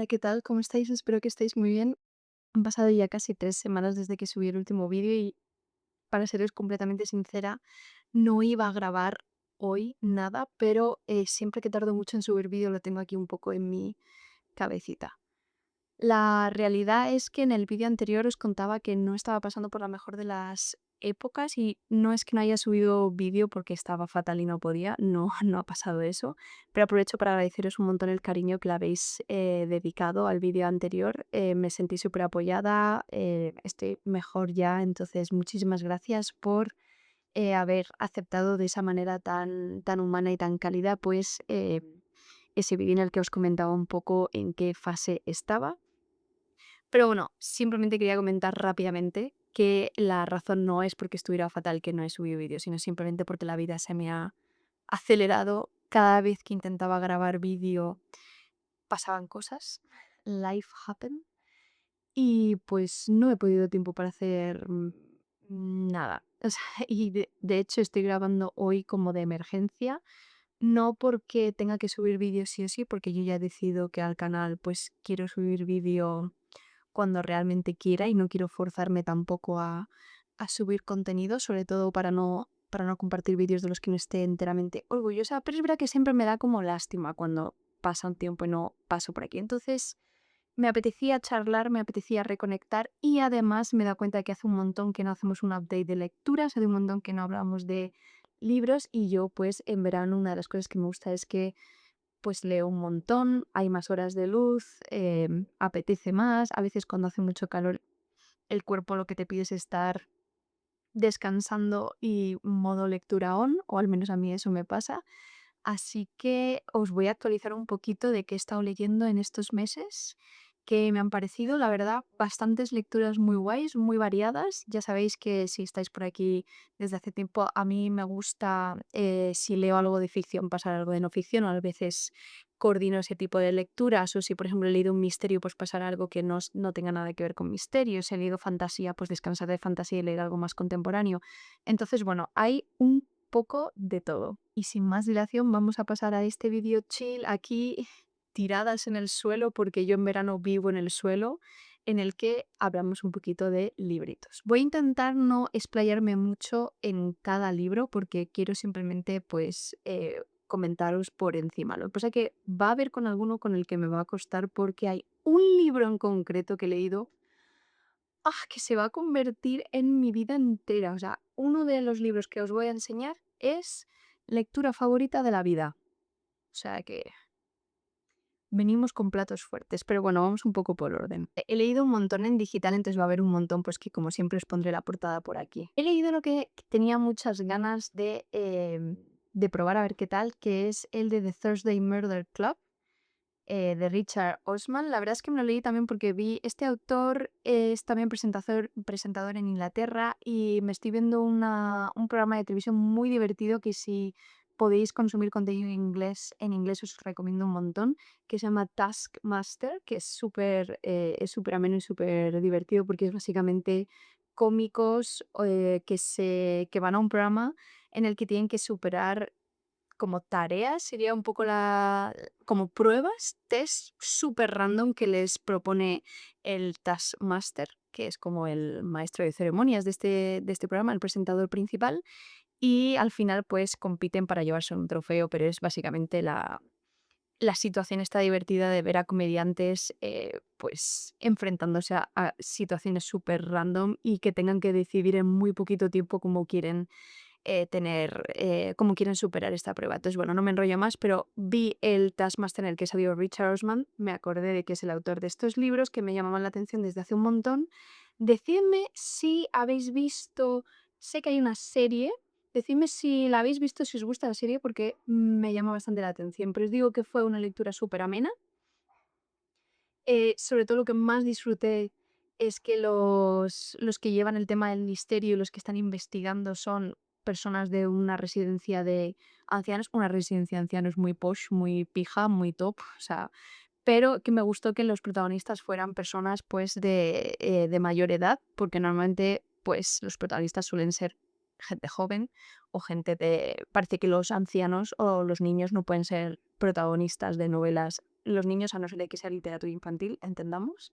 Hola, ¿qué tal? ¿Cómo estáis? Espero que estéis muy bien. Han pasado ya casi 3 semanas desde que subí el último vídeo y, para seros completamente sincera, no iba a grabar hoy nada, pero siempre que tardo mucho en subir vídeo lo tengo aquí un poco en mi cabecita. La realidad es que en el vídeo anterior os contaba que no estaba pasando por la mejor de las épocas y no es que no haya subido vídeo porque estaba fatal y no podía, no, no ha pasado eso, pero aprovecho para agradeceros un montón el cariño que le habéis dedicado al vídeo anterior. Me sentí súper apoyada, estoy mejor ya, entonces muchísimas gracias por haber aceptado de esa manera tan humana y tan cálida, pues ese vídeo en el que os comentaba un poco en qué fase estaba. Pero bueno, simplemente quería comentar rápidamente que la razón no es porque estuviera fatal que no he subido vídeo, sino simplemente porque la vida se me ha acelerado. Cada vez que intentaba grabar vídeo pasaban cosas. Life happen. Y pues no he podido tiempo para hacer nada. O sea, y de hecho estoy grabando hoy como de emergencia. No porque tenga que subir vídeo sí o sí, porque yo ya he decidido que al canal pues quiero subir vídeo cuando realmente quiera y no quiero forzarme tampoco a subir contenido, sobre todo para no compartir vídeos de los que no esté enteramente orgullosa, pero es verdad que siempre me da como lástima cuando pasa un tiempo y no paso por aquí. Entonces me apetecía charlar, me apetecía reconectar y además me da cuenta que hace un montón que no hacemos un update de lecturas, hace un montón que no hablamos de libros y yo pues en verano una de las cosas que me gusta es que pues leo un montón, hay más horas de luz, apetece más. A veces cuando hace mucho calor, el cuerpo lo que te pide es estar descansando y modo lectura on, o al menos a mí eso me pasa. Así que os voy a actualizar un poquito de qué he estado leyendo en estos meses, que me han parecido, la verdad, bastantes lecturas muy guays, muy variadas. Ya sabéis que si estáis por aquí desde hace tiempo, a mí me gusta, si leo algo de ficción, pasar algo de no ficción, o a veces coordino ese tipo de lecturas, o si por ejemplo he leído un misterio, pues pasar algo que no tenga nada que ver con misterio. Si he leído fantasía, pues descansar de fantasía y leer algo más contemporáneo. Entonces, bueno, hay un poco de todo. Y sin más dilación, vamos a pasar a este vídeo chill aquí, tiradas en el suelo, porque yo en verano vivo en el suelo, en el que hablamos un poquito de libritos. Voy a intentar no explayarme mucho en cada libro, porque quiero simplemente, pues, comentaros por encima. Lo que pasa es que va a haber con alguno con el que me va a costar, porque hay un libro en concreto que he leído que se va a convertir en mi vida entera. O sea, uno de los libros que os voy a enseñar es lectura favorita de la vida. O sea que venimos con platos fuertes, pero bueno, vamos un poco por orden. He leído un montón en digital, entonces va a haber un montón, pues que como siempre os pondré la portada por aquí. He leído lo que tenía muchas ganas de probar a ver qué tal, que es el de The Thursday Murder Club de Richard Osman. La verdad es que me lo leí también porque vi, este autor es también presentador en Inglaterra y me estoy viendo un programa de televisión muy divertido que si podéis consumir contenido en inglés os recomiendo un montón, que se llama Taskmaster, que es súper ameno y súper divertido porque es básicamente cómicos que van a un programa en el que tienen que superar como tareas, sería un poco como pruebas, test súper random que les propone el Taskmaster, que es como el maestro de ceremonias de este programa, el presentador principal, y al final pues compiten para llevarse un trofeo, pero es básicamente la situación está divertida de ver a comediantes pues enfrentándose a situaciones súper random y que tengan que decidir en muy poquito tiempo cómo quieren superar esta prueba. Entonces, bueno, no me enrollo más, pero vi el Taskmaster en el que salió Richard Osman, me acordé de que es el autor de estos libros que me llamaban la atención desde hace un montón. Decidme si habéis visto, sé que hay una serie, decidme si la habéis visto, si os gusta la serie, porque me llama bastante la atención, pero os digo que fue una lectura súper amena. Sobre todo lo que más disfruté es que los que llevan el tema del misterio y los que están investigando son personas de una residencia de ancianos, una residencia de ancianos muy posh, muy pija, muy top, o sea, pero que me gustó que los protagonistas fueran personas pues de mayor edad, porque normalmente pues los protagonistas suelen ser gente joven o gente de... Parece que los ancianos o los niños no pueden ser protagonistas de novelas los niños, a no ser de que sea literatura infantil, entendamos.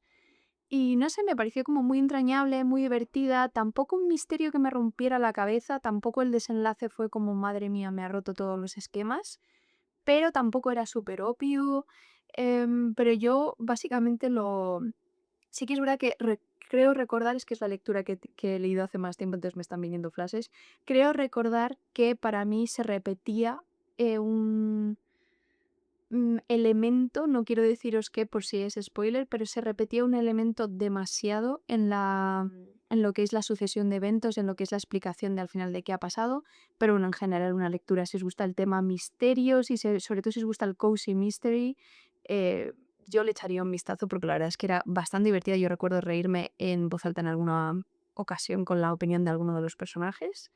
Y no sé, me pareció como muy entrañable, muy divertida, tampoco un misterio que me rompiera la cabeza, tampoco el desenlace fue como, madre mía, me ha roto todos los esquemas, pero tampoco era súper obvio. Pero yo básicamente lo... Sí que es verdad que creo recordar, es que es la lectura que he leído hace más tiempo, entonces me están viniendo flashes, creo recordar que para mí se repetía un elemento, no quiero deciros qué por si es spoiler, pero se repetía un elemento demasiado en lo que es la sucesión de eventos, en lo que es la explicación de al final de qué ha pasado, pero bueno, en general una lectura, si os gusta el tema misterios y sobre todo si os gusta el cozy mystery, eh, yo le echaría un vistazo porque la verdad es que era bastante divertida. Yo recuerdo reírme en voz alta en alguna ocasión con la opinión de alguno de los personajes.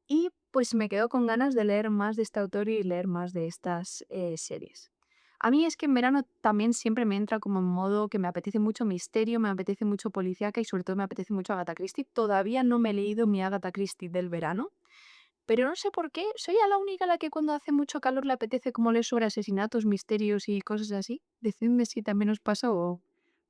Y pues me quedo con ganas de leer más de este autor y leer más de estas series. A mí es que en verano también siempre me entra como en modo que me apetece mucho misterio, me apetece mucho policíaca y sobre todo me apetece mucho Agatha Christie. Todavía no me he leído mi Agatha Christie del verano, pero no sé por qué. Soy a la única a la que cuando hace mucho calor le apetece como leer sobre asesinatos, misterios y cosas así. Decidme si también os pasa o a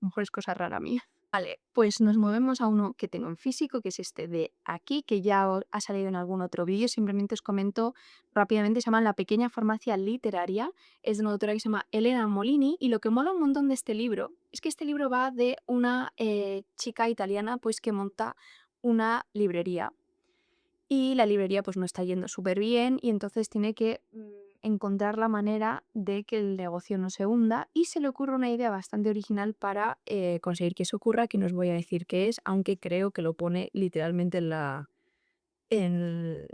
lo mejor es cosa rara mía. Vale, pues nos movemos a uno que tengo en físico, que es este de aquí, que ya ha salido en algún otro vídeo. Simplemente os comento rápidamente, se llama La pequeña farmacia literaria. Es de una autora que se llama Elena Molini y lo que mola un montón de este libro es que este libro va de una chica italiana pues que monta una librería y la librería pues no está yendo súper bien y entonces tiene que encontrar la manera de que el negocio no se hunda y se le ocurre una idea bastante original para conseguir que eso ocurra, que no os voy a decir qué es, aunque creo que lo pone literalmente en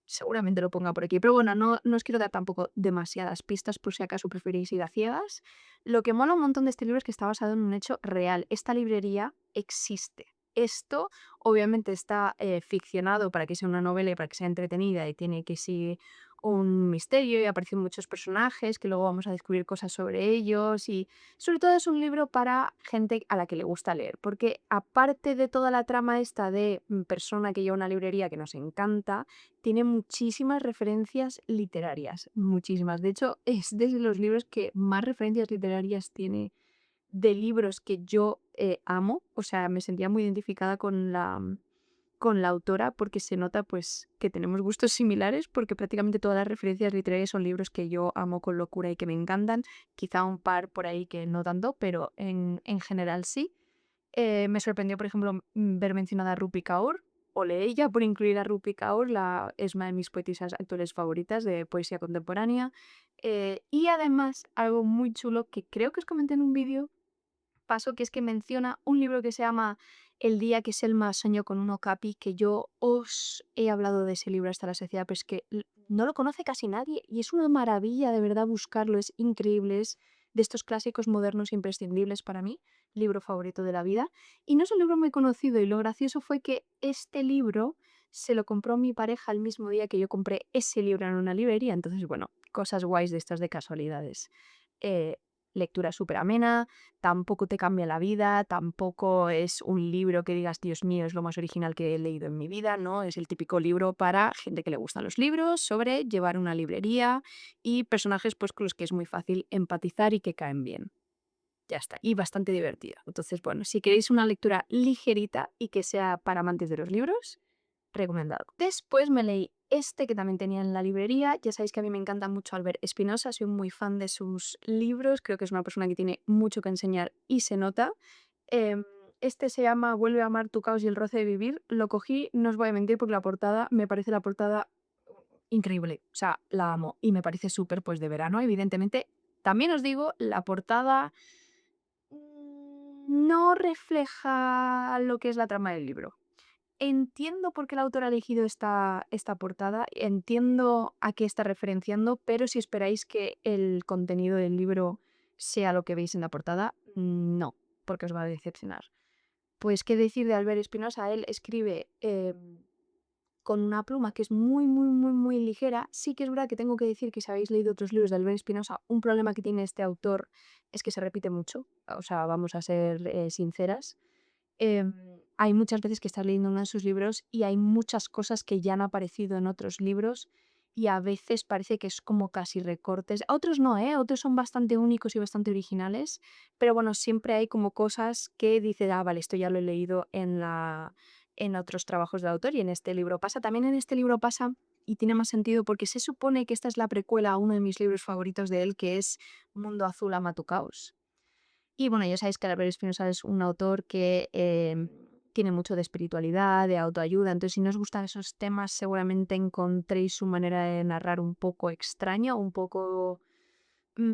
seguramente lo ponga por aquí, pero bueno, no os quiero dar tampoco demasiadas pistas por si acaso preferís ir a ciegas. Lo que mola un montón de este libro es que está basado en un hecho real. Esta librería existe. Esto obviamente está ficcionado para que sea una novela y para que sea entretenida y tiene que sí un misterio y aparecen muchos personajes que luego vamos a descubrir cosas sobre ellos y sobre todo es un libro para gente a la que le gusta leer, porque aparte de toda la trama esta de persona que lleva una librería que nos encanta, tiene muchísimas referencias literarias, muchísimas. De hecho, es de los libros que más referencias literarias tiene de libros que yo amo. O sea, me sentía muy identificada con la autora porque se nota pues que tenemos gustos similares porque prácticamente todas las referencias literarias son libros que yo amo con locura y que me encantan. Quizá un par por ahí que no tanto, pero en general sí. Me sorprendió, por ejemplo, ver mencionada a Rupi Kaur. Ole ella por incluir a Rupi Kaur, es una de mis poetisas actuales favoritas de poesía contemporánea. Y además, algo muy chulo que creo que os comenté en un vídeo, paso, que es que menciona un libro que se llama El día que Selma soñó con un okapi, que yo os he hablado de ese libro hasta la saciedad, pero es que no lo conoce casi nadie y es una maravilla de verdad buscarlo, es increíble, es de estos clásicos modernos imprescindibles para mí, libro favorito de la vida. Y no es un libro muy conocido y lo gracioso fue que este libro se lo compró mi pareja el mismo día que yo compré ese libro en una librería, entonces bueno, cosas guays de estas de casualidades. Eh, Lectura súper amena, tampoco te cambia la vida, tampoco es un libro que digas, Dios mío, es lo más original que he leído en mi vida, ¿no? Es el típico libro para gente que le gustan los libros, sobre llevar una librería y personajes pues con los que es muy fácil empatizar y que caen bien. Ya está, y bastante divertido. Entonces, bueno, si queréis una lectura ligerita y que sea para amantes de los libros, recomendado. Después me leí este que también tenía en la librería. Ya sabéis que a mí me encanta mucho Albert Espinosa, soy muy fan de sus libros, creo que es una persona que tiene mucho que enseñar y se nota. Em, este se llama Vuelve a amar tu caos y el roce de vivir. Lo cogí, no os voy a mentir, porque la portada, me parece la portada increíble. O sea, la amo y me parece súper pues de verano, evidentemente. También os digo, la portada no refleja lo que es la trama del libro. Entiendo por qué el autor ha elegido esta portada, entiendo a qué está referenciando, pero si esperáis que el contenido del libro sea lo que veis en la portada, no, porque os va a decepcionar. Pues qué decir de Albert Espinosa, él escribe con una pluma que es muy, muy, muy, muy ligera. Sí que es verdad que tengo que decir que si habéis leído otros libros de Albert Espinosa, un problema que tiene este autor es que se repite mucho, o sea, vamos a ser sinceras. Em, Hay muchas veces que estás leyendo uno de sus libros y hay muchas cosas que ya han aparecido en otros libros y a veces parece que es como casi recortes. Otros no, ¿eh? Otros son bastante únicos y bastante originales, pero bueno, siempre hay como cosas que dices, ah, vale, esto ya lo he leído en otros trabajos del autor y en este libro pasa. También en este libro pasa y tiene más sentido porque se supone que esta es la precuela a uno de mis libros favoritos de él, que es Mundo Azul ama tu caos. Y bueno, ya sabéis que Álvaro Espinosa es un autor que tiene mucho de espiritualidad, de autoayuda. Entonces, si no os gustan esos temas, seguramente encontréis su manera de narrar un poco extraña, un poco... mm,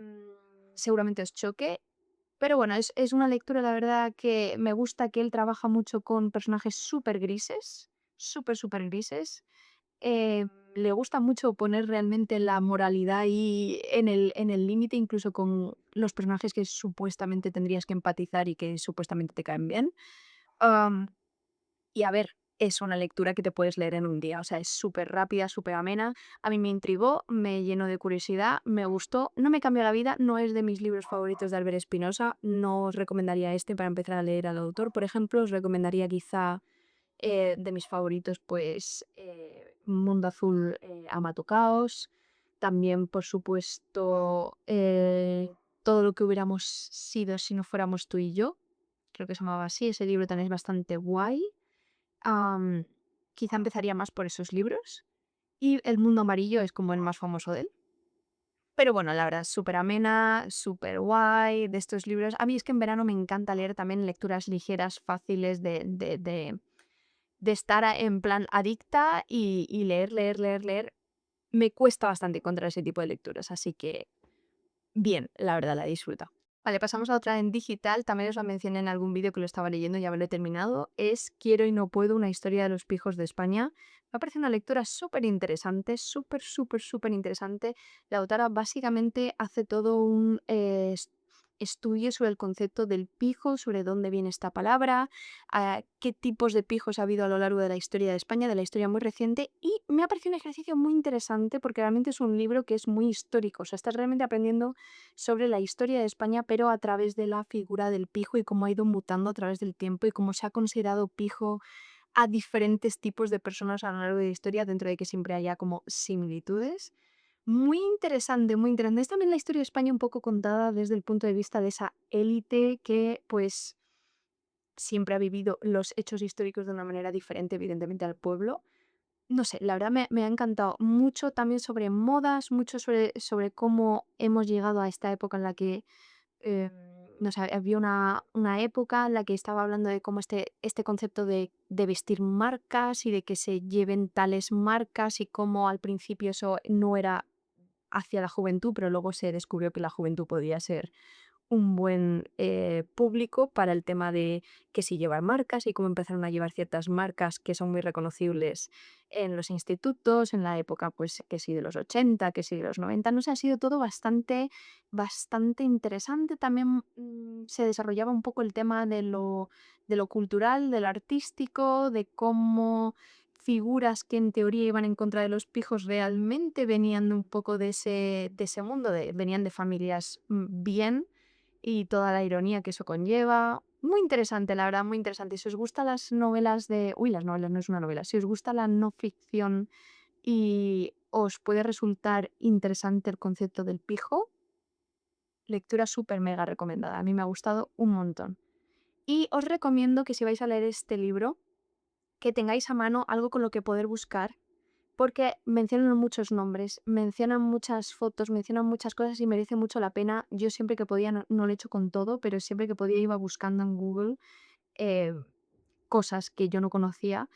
seguramente os choque. Pero bueno, es una lectura, la verdad, que me gusta que él trabaja mucho con personajes súper grises, súper, súper grises. Eh, Le gusta mucho poner realmente la moralidad ahí en el límite, incluso con los personajes que supuestamente tendrías que empatizar y que supuestamente te caen bien. Am, y a ver, es una lectura que te puedes leer en un día, o sea, es súper rápida, súper amena. A mí me intrigó, me llenó de curiosidad, me gustó, no me cambió la vida, no es de mis libros favoritos de Albert Espinosa, no os recomendaría este para empezar a leer al autor, por ejemplo, os recomendaría quizá de mis favoritos, pues Mundo Azul ama tu caos. También, por supuesto, todo lo que hubiéramos sido si no fuéramos tú y yo. Creo que se llamaba así. Ese libro también es bastante guay. Am, Quizá empezaría más por esos libros. Y El Mundo Amarillo es como el más famoso de él. Pero bueno, la verdad, súper amena, súper guay de estos libros. A mí es que en verano me encanta leer también lecturas ligeras, fáciles de estar en plan adicta y leer, leer, leer, leer. Me cuesta bastante encontrar ese tipo de lecturas, así que bien, la verdad la disfruto. Vale, pasamos a otra en digital, también os la mencioné en algún vídeo que lo estaba leyendo, ya me lo he terminado, es Quiero y no puedo, una historia de los pijos de España. Me parece una lectura súper interesante, súper, súper, súper interesante. La autora básicamente hace todo un estudio sobre el concepto del pijo, sobre dónde viene esta palabra, qué tipos de pijos ha habido a lo largo de la historia de España, de la historia muy reciente, y me ha parecido un ejercicio muy interesante porque realmente es un libro que es muy histórico, o sea, estás realmente aprendiendo sobre la historia de España, pero a través de la figura del pijo y cómo ha ido mutando a través del tiempo y cómo se ha considerado pijo a diferentes tipos de personas a lo largo de la historia, dentro de que siempre haya como similitudes. Muy interesante, muy interesante. Es también la historia de España un poco contada desde el punto de vista de esa élite que pues siempre ha vivido los hechos históricos de una manera diferente, evidentemente, al pueblo. No sé, la verdad me ha encantado mucho también sobre modas, mucho sobre cómo hemos llegado a esta época en la que, eh, no sé, había una época en la que estaba hablando de cómo este concepto de vestir marcas y de que se lleven tales marcas y cómo al principio eso no era hacia la juventud, pero luego se descubrió que la juventud podía ser un buen público para el tema de que si llevar marcas y cómo empezaron a llevar ciertas marcas que son muy reconocibles en los institutos, en la época, pues, que sí de los 80 que sí de los 90 no sé, ha sido todo bastante, bastante interesante. También se desarrollaba un poco el tema de lo cultural, de lo artístico, de cómo figuras que en teoría iban en contra de los pijos realmente venían un poco de ese mundo, venían de familias bien y toda la ironía que eso conlleva. Muy interesante, la verdad, muy interesante. Si os gustan las novelas de... Uy, las novelas no es una novela. Si os gusta la no ficción y os puede resultar interesante el concepto del pijo, lectura súper mega recomendada. A mí me ha gustado un montón. Y os recomiendo que si vais a leer este libro, que tengáis a mano algo con lo que poder buscar porque mencionan muchos nombres, mencionan muchas fotos, mencionan muchas cosas y merece mucho la pena. Yo siempre que podía, no lo he hecho con todo, pero siempre que podía iba buscando en Google eh, cosas que yo no conocía.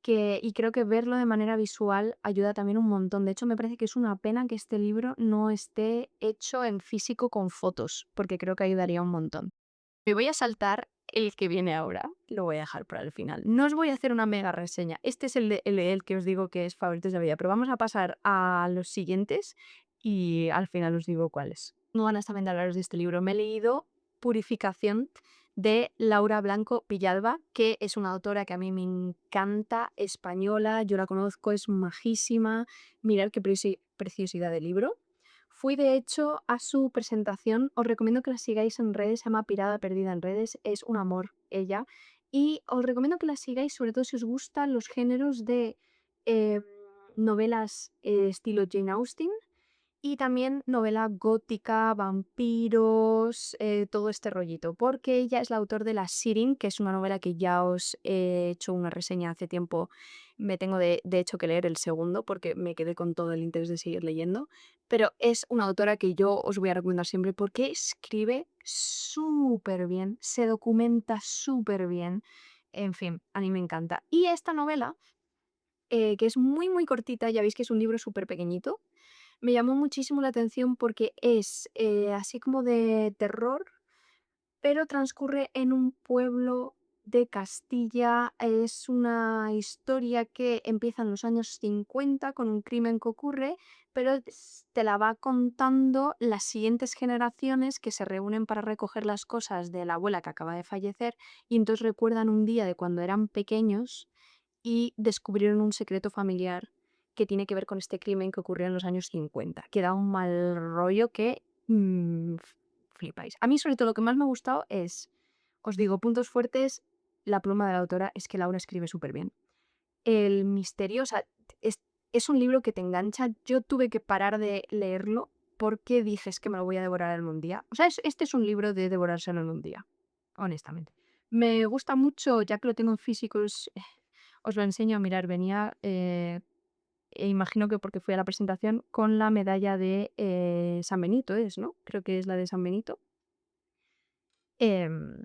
Y creo que verlo de manera visual ayuda también un montón. De hecho, me parece que es una pena que este libro no esté hecho en físico con fotos, porque creo que ayudaría un montón. Me voy a saltar el que viene ahora, lo voy a dejar para el final. No os voy a hacer una mega reseña. Este es el que os digo que es favoritos de la vida, pero vamos a pasar a los siguientes y al final os digo cuáles. No van a estar a hablaros de este libro. Me he leído Purificación de Laura Blanco Villalba, que es una autora que a mí me encanta, española, yo la conozco, es majísima. Mirad qué preciosidad de libro. Fui de hecho a su presentación, os recomiendo que la sigáis en redes, se llama Pirada Perdida en redes, es un amor ella. Y os recomiendo que la sigáis, sobre todo si os gustan los géneros de novelas estilo Jane Austen y también novela gótica, vampiros, todo este rollito, porque ella es la autor de La Sirin, que es una novela que ya os he hecho una reseña hace tiempo. Me tengo de hecho que leer el segundo porque me quedé con todo el interés de seguir leyendo, pero es una autora que yo os voy a recomendar siempre porque escribe súper bien, se documenta súper bien, en fin, a mí me encanta. Y esta novela, que es muy, muy cortita, ya veis que es un libro súper pequeñito, me llamó muchísimo la atención porque es así como de terror, pero transcurre en un pueblo de Castilla. Es una historia que empieza en los años 50 con un crimen que ocurre, pero te la va contando las siguientes generaciones que se reúnen para recoger las cosas de la abuela que acaba de fallecer y entonces recuerdan un día de cuando eran pequeños y descubrieron un secreto familiar que tiene que ver con este crimen que ocurrió en los años 50, que da un mal rollo que flipáis. A mí, sobre todo, lo que más me ha gustado es, os digo, puntos fuertes, la pluma de la autora es que Laura escribe súper bien. El misterio, o sea, es, es un libro que te engancha. Yo tuve que parar de leerlo porque dije, es que me lo voy a devorar en un día. O sea, este es un libro de devorárselo en un día, honestamente. Me gusta mucho, ya que lo tengo en físicos, os lo enseño a mirar. Venía, e imagino que porque fui a la presentación, con la medalla de San Benito, es, ¿no? Creo que es la de San Benito. Em,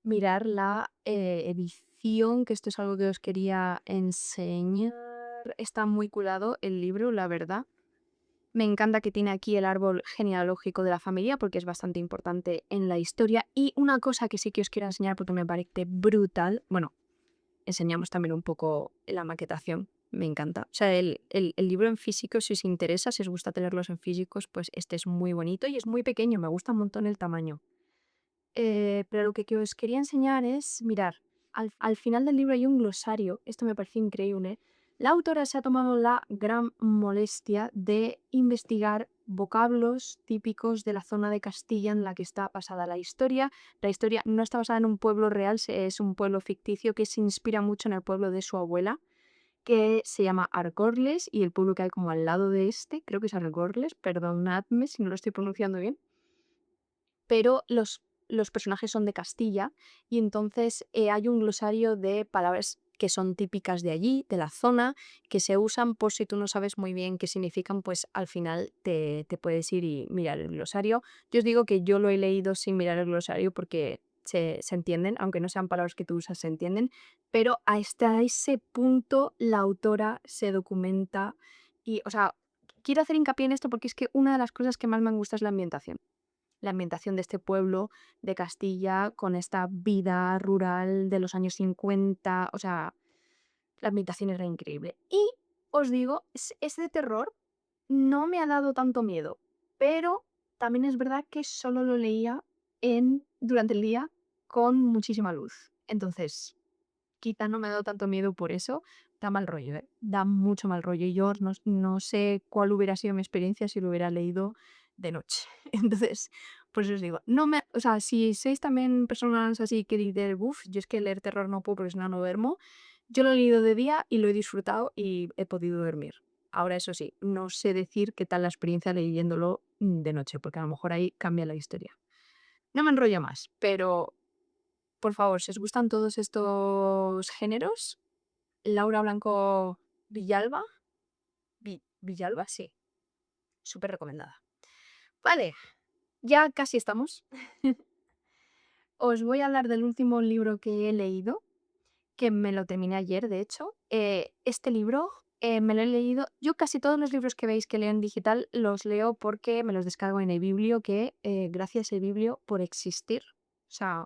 Mirar la edición, que esto es algo que os quería enseñar. Está muy curado el libro, la verdad. Me encanta que tiene aquí el árbol genealógico de la familia porque es bastante importante en la historia. Y una cosa que sí que os quiero enseñar porque me parece brutal, bueno, enseñamos también un poco la maquetación, me encanta. O sea, el libro en físico, si os interesa, si os gusta tenerlos en físicos, pues este es muy bonito y es muy pequeño, me gusta un montón el tamaño. Pero lo que os quería enseñar es, mirar, al final del libro hay un glosario, esto me parece increíble. La autora se ha tomado la gran molestia de investigar vocablos típicos de la zona de Castilla en la que está basada la historia. La historia no está basada en un pueblo real, es un pueblo ficticio que se inspira mucho en el pueblo de su abuela, que se llama Argorles, y el pueblo que hay como al lado de este, creo que es Argorles, perdonadme si no lo estoy pronunciando bien, pero los personajes son de Castilla y entonces hay un glosario de palabras que son típicas de allí, de la zona, que se usan por si tú no sabes muy bien qué significan, pues al final te puedes ir y mirar el glosario. Yo os digo que yo lo he leído sin mirar el glosario porque se entienden, aunque no sean palabras que tú usas, se entienden, pero hasta ese punto la autora se documenta y, o sea, quiero hacer hincapié en esto porque es que una de las cosas que más me gusta es la ambientación de este pueblo de Castilla con esta vida rural de los años 50, o sea, la ambientación era increíble. Y os digo, es de terror, no me ha dado tanto miedo, pero también es verdad que solo lo leía durante el día con muchísima luz. Entonces, quizá no me ha dado tanto miedo por eso. Da mal rollo, ¿eh? Da mucho mal rollo. Y yo no sé cuál hubiera sido mi experiencia si lo hubiera leído de noche. Entonces, por eso os digo, no me, o sea, si sois también personas así que dicen, uff, yo es que leer terror no puedo porque si no, no duermo, yo lo he leído de día y lo he disfrutado y he podido dormir. Ahora, eso sí, no sé decir qué tal la experiencia leyéndolo de noche, porque a lo mejor ahí cambia la historia. No me enrollo más, pero por favor, si os gustan todos estos géneros, Laura Blanco Villalba, Villalba, sí, súper recomendada. Vale, ya casi estamos. Os voy a hablar del último libro que he leído, que me lo terminé ayer, de hecho. Este libro me lo he leído. Yo casi todos los libros que veis que leo en digital los leo porque me los descargo en eBiblio, que gracias eBiblio por existir. O sea,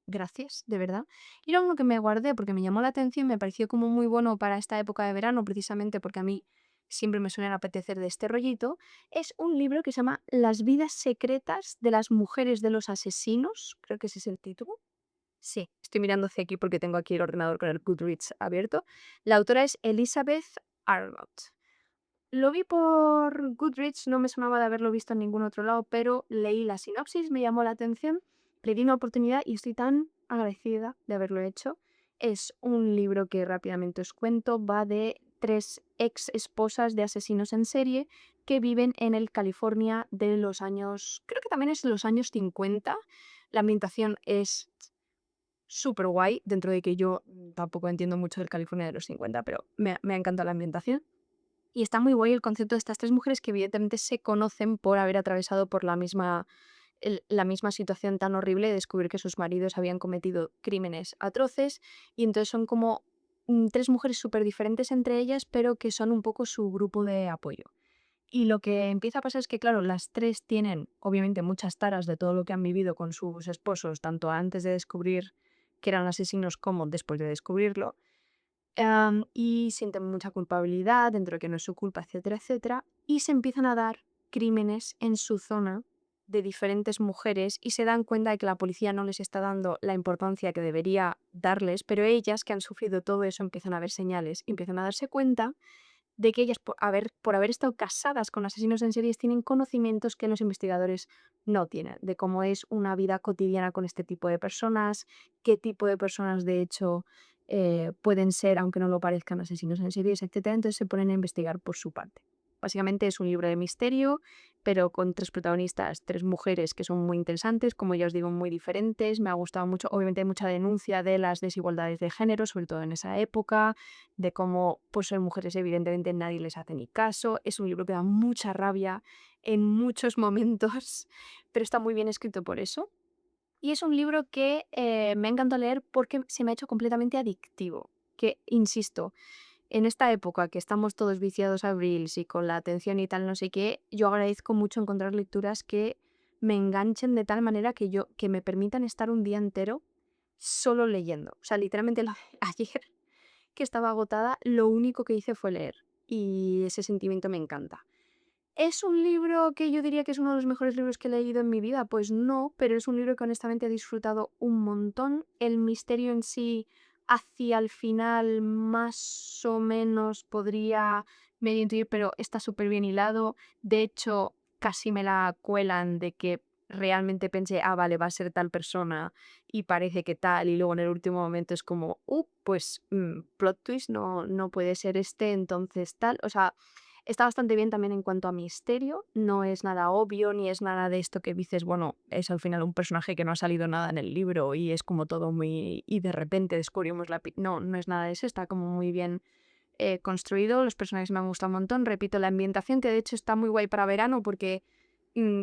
gracias, de verdad. Y era uno que me guardé porque me llamó la atención, me pareció como muy bueno para esta época de verano, precisamente porque a mí siempre me suelen apetecer de este rollito. Es un libro que se llama Las vidas secretas de las mujeres de los asesinos, creo que ese es el título. Sí, estoy mirando hacia aquí porque tengo aquí el ordenador con el Goodreads abierto. La autora es Elizabeth Arnott. Lo vi por Goodreads, no me sonaba de haberlo visto en ningún otro lado, pero leí la sinopsis, me llamó la atención, le di una oportunidad y estoy tan agradecida de haberlo hecho. es un libro que rápidamente os cuento, va de 3 ex esposas de asesinos en serie que viven en el California de los años, creo que también es los años 50. La ambientación es súper guay, dentro de que yo tampoco entiendo mucho del California de los 50, pero me ha encantado la ambientación. Y está muy guay el concepto de estas 3 mujeres que evidentemente se conocen por haber atravesado por la misma situación tan horrible de descubrir que sus maridos habían cometido crímenes atroces. Y entonces son como 3 mujeres súper diferentes entre ellas, pero que son un poco su grupo de apoyo. Y lo que empieza a pasar es que, claro, las 3 tienen obviamente muchas taras de todo lo que han vivido con sus esposos, tanto antes de descubrir que eran asesinos como después de descubrirlo. Y sienten mucha culpabilidad dentro de que no es su culpa, etcétera, etcétera. Y se empiezan a dar crímenes en su zona de diferentes mujeres y se dan cuenta de que la policía no les está dando la importancia que debería darles, pero ellas, que han sufrido todo eso, empiezan a ver señales y empiezan a darse cuenta de que ellas, por haber estado casadas con asesinos en series, tienen conocimientos que los investigadores no tienen, de cómo es una vida cotidiana con este tipo de personas, qué tipo de personas de hecho pueden ser, aunque no lo parezcan, asesinos en series, etcétera. Entonces se ponen a investigar por su parte. Básicamente es un libro de misterio, pero con 3 protagonistas, 3 mujeres que son muy interesantes, como ya os digo, muy diferentes. Me ha gustado mucho, obviamente hay mucha denuncia de las desigualdades de género, sobre todo en esa época, de cómo pues ser mujeres evidentemente nadie les hace ni caso. Es un libro que da mucha rabia en muchos momentos, pero está muy bien escrito por eso. Y es un libro que me ha encantado leer porque se me ha hecho completamente adictivo. Que, insisto, en esta época que estamos todos viciados a Reels y con la atención y tal, no sé qué, yo agradezco mucho encontrar lecturas que me enganchen de tal manera que me permitan estar un día entero solo leyendo. O sea, literalmente ayer que estaba agotada, lo único que hice fue leer. Y ese sentimiento me encanta. ¿Es un libro que yo diría que es uno de los mejores libros que he leído en mi vida? Pues no, pero es un libro que honestamente he disfrutado un montón. El misterio en sí, hacia el final, más o menos podría medio intuir, pero está súper bien hilado. De hecho, casi me la cuelan de que realmente pensé, ah, vale, va a ser tal persona y parece que tal, y luego en el último momento es como, pues plot twist, no, no puede ser este, entonces tal. O sea, está bastante bien también en cuanto a misterio, no es nada obvio ni es nada de esto que dices, bueno, es al final un personaje que no ha salido nada en el libro y es como todo muy... y de repente descubrimos No, no es nada de eso, está como muy bien construido, los personajes me han gustado un montón, repito, la ambientación que de hecho está muy guay para verano porque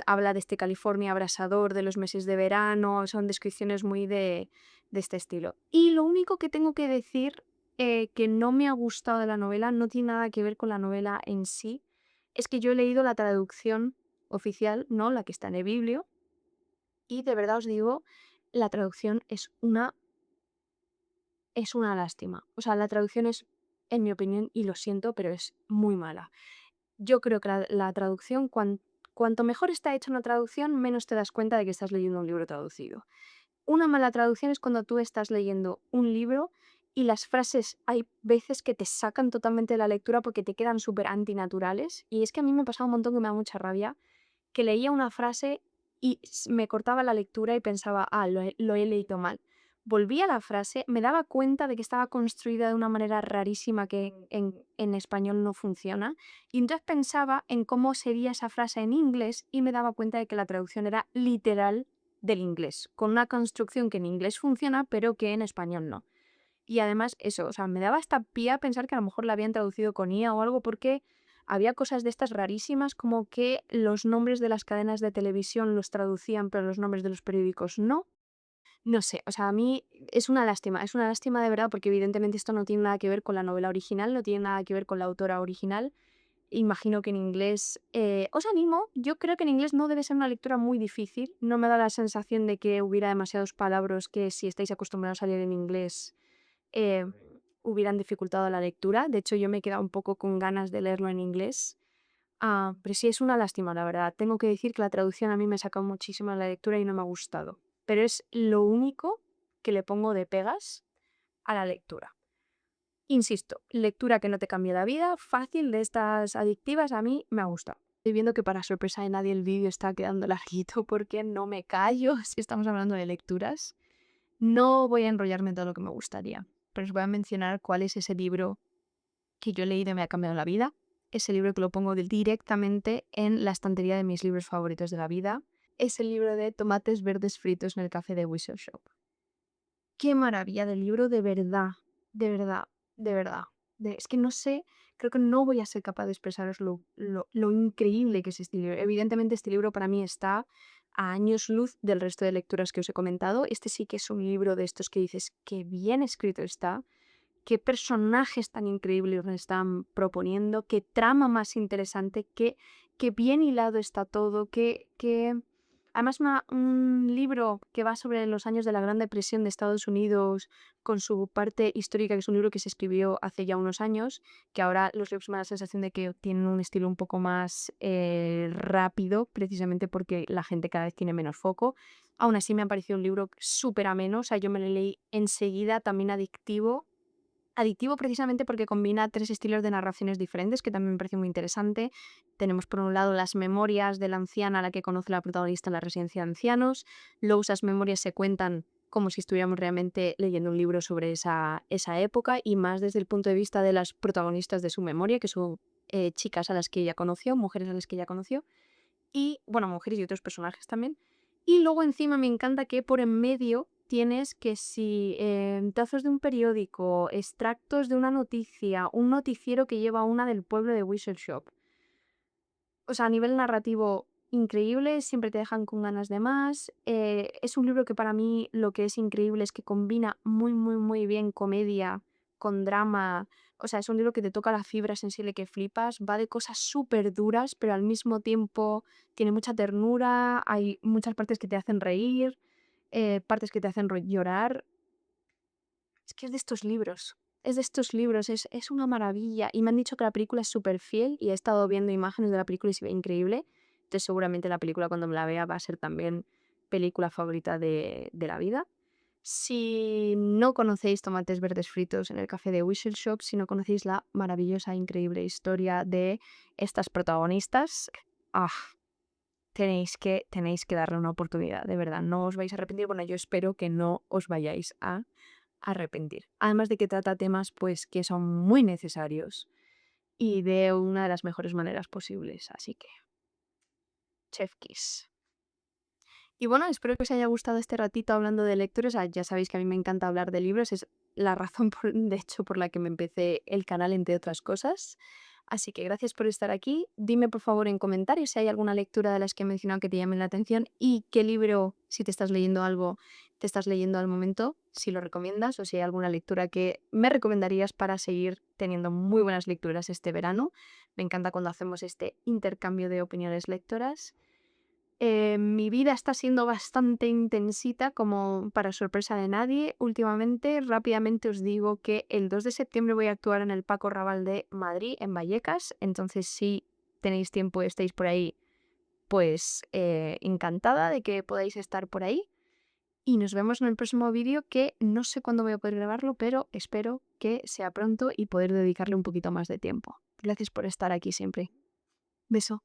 habla de este California abrasador, de los meses de verano, son descripciones muy de este estilo. Y lo único que tengo que decir que no me ha gustado de la novela, no tiene nada que ver con la novela en sí, es que yo he leído la traducción oficial, ¿no? La que está en el biblio, y de verdad os digo, la traducción es una lástima. O sea, la traducción es, en mi opinión, y lo siento, pero es muy mala. Yo creo que la traducción, cuanto mejor está hecha una traducción, menos te das cuenta de que estás leyendo un libro traducido. Una mala traducción es cuando tú estás leyendo un libro y las frases hay veces que te sacan totalmente de la lectura porque te quedan súper antinaturales. Y es que a mí me pasaba un montón que me da mucha rabia, que leía una frase y me cortaba la lectura y pensaba, ah, lo he leído mal. Volvía a la frase, me daba cuenta de que estaba construida de una manera rarísima que en español no funciona, y entonces pensaba en cómo sería esa frase en inglés y me daba cuenta de que la traducción era literal del inglés, con una construcción que en inglés funciona, pero que en español no. Y además eso, o sea, me daba hasta pie a pensar que a lo mejor la habían traducido con IA o algo porque había cosas de estas rarísimas como que los nombres de las cadenas de televisión los traducían, pero los nombres de los periódicos no. No sé, o sea, a mí es una lástima de verdad porque evidentemente esto no tiene nada que ver con la novela original, no tiene nada que ver con la autora original. Imagino que en inglés, os animo, yo creo que en inglés no debe ser una lectura muy difícil, no me da la sensación de que hubiera demasiados palabras que si estáis acostumbrados a leer en inglés eh, hubieran dificultado la lectura. De hecho, yo me he quedado un poco con ganas de leerlo en inglés. Pero sí es una lástima, la verdad. Tengo que decir que la traducción a mí me ha sacado muchísimo de la lectura y no me ha gustado. Pero es lo único que le pongo de pegas a la lectura. Insisto, lectura que no te cambia la vida, fácil, de estas adictivas, a mí me ha gustado. Estoy viendo que para sorpresa de nadie el vídeo está quedando larguito porque no me callo si estamos hablando de lecturas. No voy a enrollarme en todo lo que me gustaría. pero os voy a mencionar cuál es ese libro que yo he leído y me ha cambiado la vida. Ese libro que lo pongo directamente en la estantería de mis libros favoritos de la vida. Es el libro de Tomates verdes fritos en el café de Whistle Shop. Qué maravilla de libro, de verdad, de verdad, de verdad. Es que no sé, creo que no voy a ser capaz de expresaros lo increíble que es este libro. Evidentemente, este libro para mí está a años luz del resto de lecturas que os he comentado. Este sí que es un libro de estos que dices, qué bien escrito está, qué personajes tan increíbles nos están proponiendo, qué trama más interesante, qué bien hilado está todo, qué... Además, un libro que va sobre los años de la Gran Depresión de Estados Unidos, con su parte histórica, que es un libro que se escribió hace ya unos años, que ahora los libros me da la sensación de que tienen un estilo un poco más rápido, precisamente porque la gente cada vez tiene menos foco. Aún así me ha parecido un libro súper ameno, o sea, yo me lo leí enseguida, también adictivo. Adictivo precisamente porque combina tres estilos de narraciones diferentes, que también me parece muy interesante. Tenemos por un lado las memorias de la anciana a la que conoce la protagonista en la residencia de ancianos. Luego esas memorias se cuentan como si estuviéramos realmente leyendo un libro sobre esa época y más desde el punto de vista de las protagonistas de su memoria, que son chicas a las que ella conoció, mujeres a las que ella conoció. Y, bueno, mujeres y otros personajes también. Y luego encima me encanta que por en medio tienes que si trozos de un periódico, extractos de una noticia, un noticiero que lleva una del pueblo de Whistle Shop. O sea, a nivel narrativo increíble, siempre te dejan con ganas de más. Es un libro que para mí lo que es increíble es que combina muy, muy, muy bien comedia con drama. O sea, es un libro que te toca la fibra sensible que flipas. Va de cosas súper duras, pero al mismo tiempo tiene mucha ternura. Hay muchas partes que te hacen reír, partes que te hacen llorar. Es que es de estos libros. Es de estos libros, es una maravilla. Y me han dicho que la película es súper fiel y he estado viendo imágenes de la película y se ve increíble. Entonces seguramente la película cuando me la vea va a ser también película favorita de la vida. Si no conocéis Tomates verdes fritos en el café de Whistle Shop, si no conocéis la maravillosa, increíble historia de estas protagonistas, ah, tenéis que darle una oportunidad, de verdad, no os vais a arrepentir. Bueno, yo espero que no os vayáis a arrepentir. Además de que trata temas pues que son muy necesarios y de una de las mejores maneras posibles, así que chef kiss. Y bueno, espero que os haya gustado este ratito hablando de lecturas. Ya sabéis que a mí me encanta hablar de libros, es la razón de hecho por la que me empecé el canal, entre otras cosas. Así que gracias por estar aquí. Dime por favor en comentarios si hay alguna lectura de las que he mencionado que te llame la atención y qué libro, si te estás leyendo algo, te estás leyendo al momento, si lo recomiendas o si hay alguna lectura que me recomendarías para seguir teniendo muy buenas lecturas este verano. Me encanta cuando hacemos este intercambio de opiniones lectoras. Mi vida está siendo bastante intensita, como para sorpresa de nadie. Últimamente, rápidamente os digo que el 2 de septiembre voy a actuar en el Paco Raval de Madrid, en Vallecas. Entonces, si tenéis tiempo y estáis por ahí, pues encantada de que podáis estar por ahí. Y nos vemos en el próximo vídeo, que no sé cuándo voy a poder grabarlo, pero espero que sea pronto y poder dedicarle un poquito más de tiempo. Gracias por estar aquí siempre. Beso.